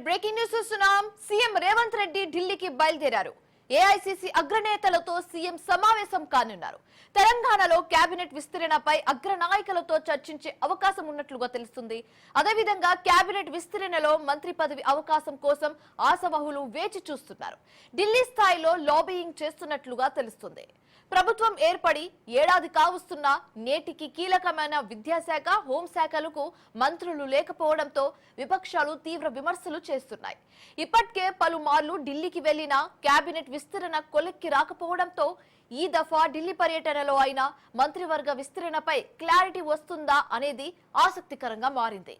Breaking news చూస్తున్నాం. CM Revanth Reddy ఢిల్లీకి బయలుదేరారు. ఏఐసీసీ అగ్రనేతలతో సీఎం సమావేశం కానున్నారు. తెలంగాణలో కేబినెట్ విస్తరణపై అగ్రనాయకులతో చర్చించే అవకాశం ఉన్నట్లుగా తెలుస్తుంది. అదేవిధంగా కేబినెట్ విస్తరణలో మంత్రి పదవి అవకాశం కోసం ఆశావహులు వేచి చూస్తున్నారు. ఢిల్లీ స్థాయిలో లాబియింగ్ చేస్తున్నట్లుగా తెలుస్తుంది. ప్రభుత్వం ఏర్పడి ఏడాది కావస్తున్నా నేటికి కీలకమైన విద్యాశాఖ, హోంశాఖలకు మంత్రులు లేకపోవడంతో విపక్షాలు తీవ్ర విమర్శలు చేస్తున్నాయి. ఇప్పటికే పలుమార్లు ఢిల్లీకి వెళ్లిన కేబినెట్ విస్తరణ కొలిక్కి రాకపోవడంతో ఈ దఫా ఢిల్లీ పర్యటనలో అయినా మంత్రివర్గ విస్తరణపై క్లారిటీ వస్తుందా అనేది ఆసక్తికరంగా మారింది.